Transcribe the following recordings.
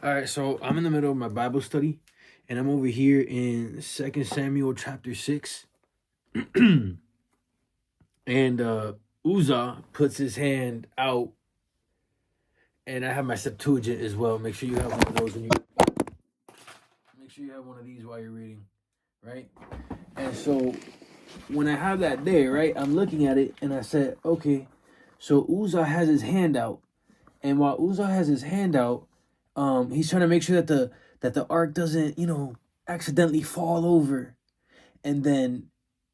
All right, so I'm in the middle of my Bible study, and I'm over here in Second Samuel chapter 6. And Uzzah puts his hand out, and I have my Septuagint as well. Make sure you have one of those when you make sure you have one of these while you're reading, right? And so when I have that there, right, I'm looking at it and I said, okay, so Uzzah has his hand out, and while Uzzah has his hand out, he's trying to make sure that the ark doesn't, accidentally fall over. And then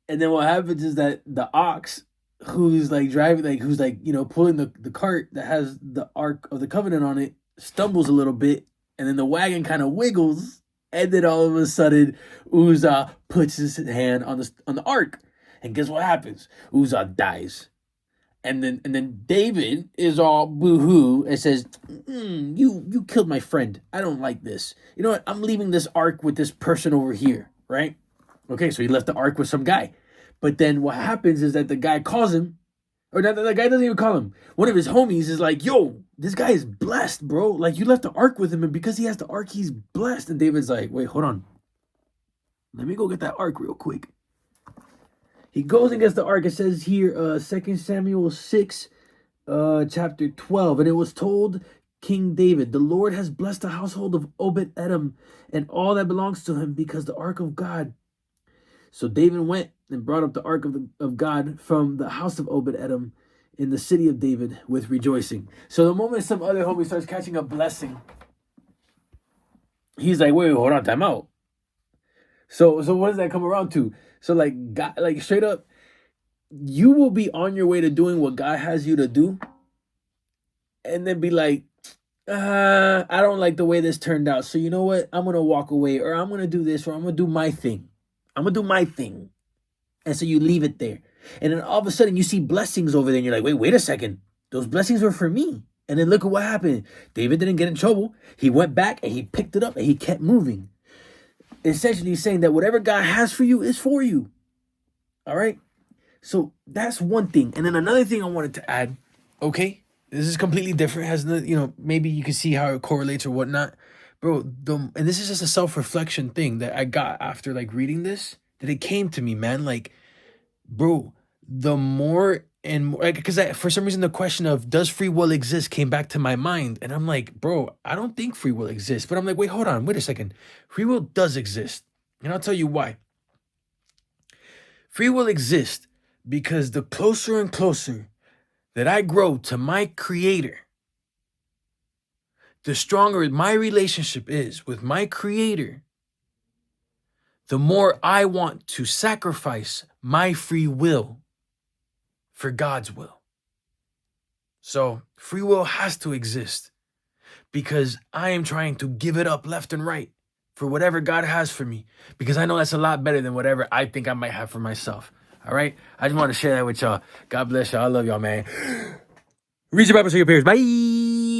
what happens is that the ox who's like driving, like who's like, pulling the cart that has the Ark of the Covenant on it, stumbles a little bit, and then the wagon kind of wiggles, and then all of a sudden Uzzah puts his hand on the ark. And guess what happens? Uzzah dies. And then David is all boo-hoo and says, you killed my friend. I don't like this. You know what? I'm leaving this ark with this person over here, right? Okay, so he left the ark with some guy. But then what happens is that the guy calls him, or that the guy doesn't even call him. One of his homies is like, yo, this guy is blessed, bro. Like, you left the ark with him, and because he has the ark, he's blessed. And David's like, wait, hold on. Let me go get that ark real quick. He goes and gets the ark. It says here, 2 Samuel 6, chapter 12. And it was told King David, the Lord has blessed the household of Obed-Edom and all that belongs to him because the ark of God. So David went and brought up the ark of God from the house of Obed-Edom in the city of David with rejoicing. So the moment some other homie starts catching a blessing, he's like, wait, hold on, time out. So what does that come around to? So like God, like straight up, you will be on your way to doing what God has you to do, and then be like, I don't like the way this turned out. So you know what? I'm gonna walk away, or I'm gonna do this, or I'm gonna do my thing. I'm gonna do my thing. And so you leave it there. And then all of a sudden you see blessings over there, and you're like, wait a second. Those blessings were for me. And then look at what happened. David didn't get in trouble. He went back and he picked it up and he kept moving. Essentially saying that whatever God has for you is for you. All right? So that's one thing. And then another thing I wanted to add, okay? This is completely different. Has no, maybe you can see how it correlates or whatnot. Bro, and this is just a self-reflection thing that I got after like reading this, that it came to me, man. Like, bro, the more and more, like, because for some reason the question of does free will exist came back to my mind, and I'm like, bro, I don't think free will exists. But I'm like, wait, hold on, wait a second. Free will does exist, and I'll tell you why. Free will exists because the closer and closer that I grow to my creator, the stronger my relationship is with my creator, the more I want to sacrifice my free will for God's will. So free will has to exist because I am trying to give it up left and right for whatever God has for me, because I know that's a lot better than whatever I think I might have for myself. All right? I just want to share that with y'all. God bless y'all. I love y'all, man. Read your Bible to your peers. Bye.